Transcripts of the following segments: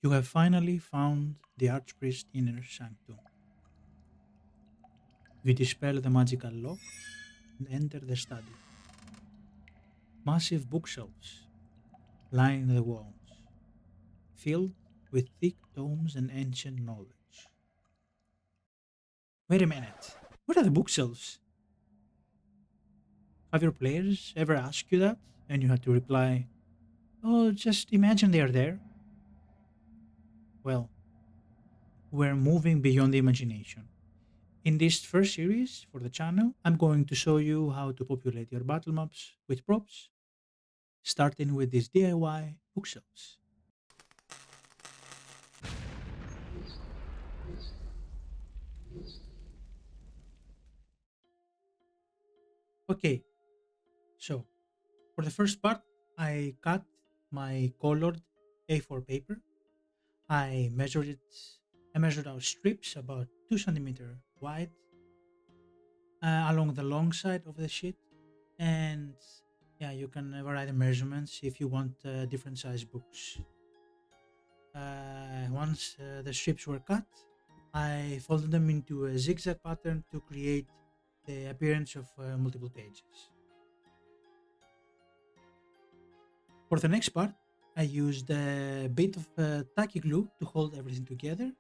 You have finally found the Archpriest's inner sanctum. You dispel the magical lock and enter the study. Massive bookshelves line the walls, filled with thick tomes and ancient knowledge. Wait a minute. What are the bookshelves? Have your players ever asked you that? And you had to reply, oh, just imagine they are there. Well, we're moving beyond the imagination. In this first series for the channel, I'm going to show you how to populate your battle maps with props, starting with these DIY bookshelves. Okay, so for the first part, I cut my colored A4 paper. I measured it. I measured out strips about 2 centimeter wide along the long side of the sheet, and yeah, you can vary the measurements if you want different size books. Once the strips were cut, I folded them into a zigzag pattern to create the appearance of multiple pages. For the next part, I used a bit of tacky glue to hold everything together.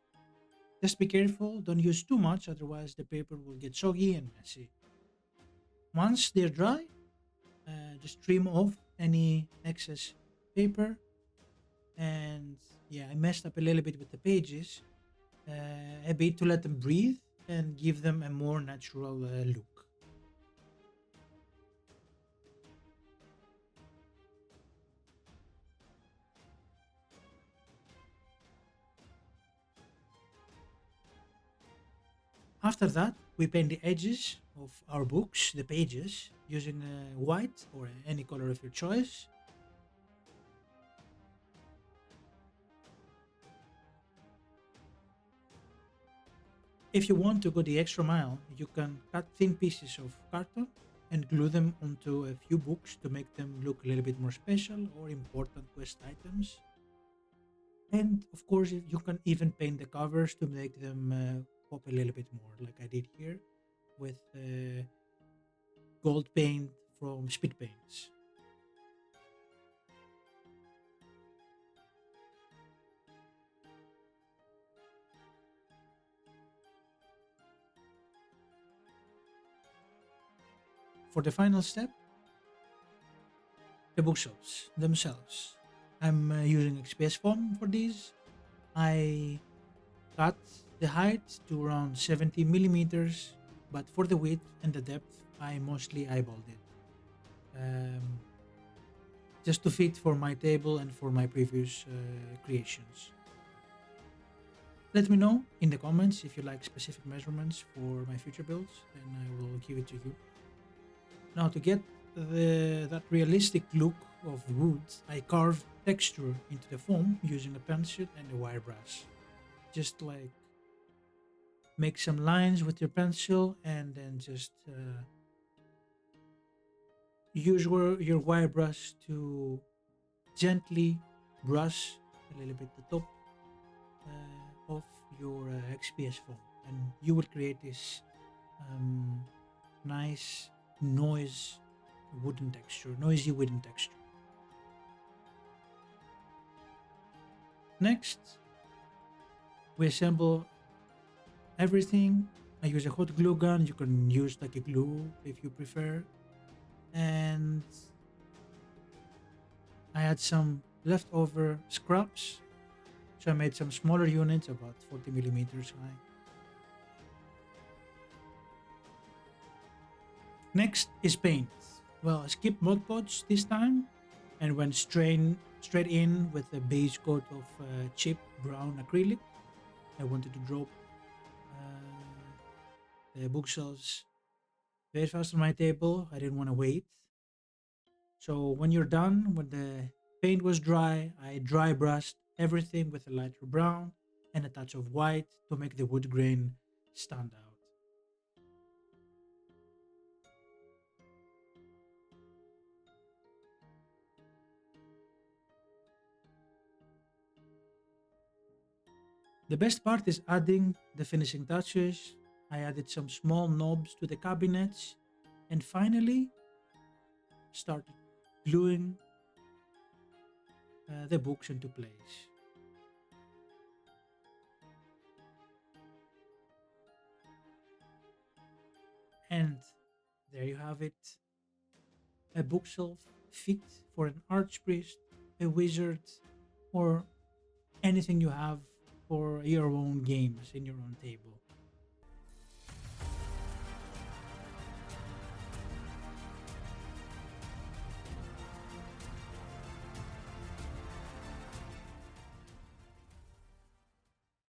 Just be careful, don't use too much, otherwise the paper will get soggy and messy. Once they're dry, just trim off any excess paper. And yeah, I messed up a little bit with the pages, a bit to let them breathe and give them a more natural look. After that, we paint the edges of our books, the pages, using white or any color of your choice. If you want to go the extra mile, you can cut thin pieces of carton and glue them onto a few books to make them look a little bit more special or important quest items. And of course, you can even paint the covers to make them pop a little bit more, like I did here with gold paint from Speed Paints. For the final step, the bookshelves themselves. I'm using XPS foam for these. I cut the height to around 70 millimeters, but for the width and the depth, I mostly eyeballed it. Um, just to fit for my table and for my previous creations. Let me know in the comments if you like specific measurements for my future builds, and I will give it to you. Now to get that realistic look of wood, I carved texture into the foam using a pencil and a wire brush. Just like make some lines with your pencil and then just use your wire brush to gently brush a little bit the top of your XPS foam, and you will create this um, nice noisy wooden texture. Next, we assemble everything. I use a hot glue gun. You can use like a glue if you prefer. And I had some leftover scraps, so I made some smaller units about 40 millimeters high. Next is paint. Well, I skipped mod podge this time and went straight in with a base coat of cheap brown acrylic. I wanted to drop the bookshelves very fast on my table. I didn't want to wait. So when you're done, when the paint was dry, I dry brushed everything with a lighter brown and a touch of white to make the wood grain stand out. The best part is adding the finishing touches. I added some small knobs to the cabinets and finally started gluing the books into place. And there you have it, a bookshelf fit for an archpriest, a wizard, or anything you have for your own games in your own table.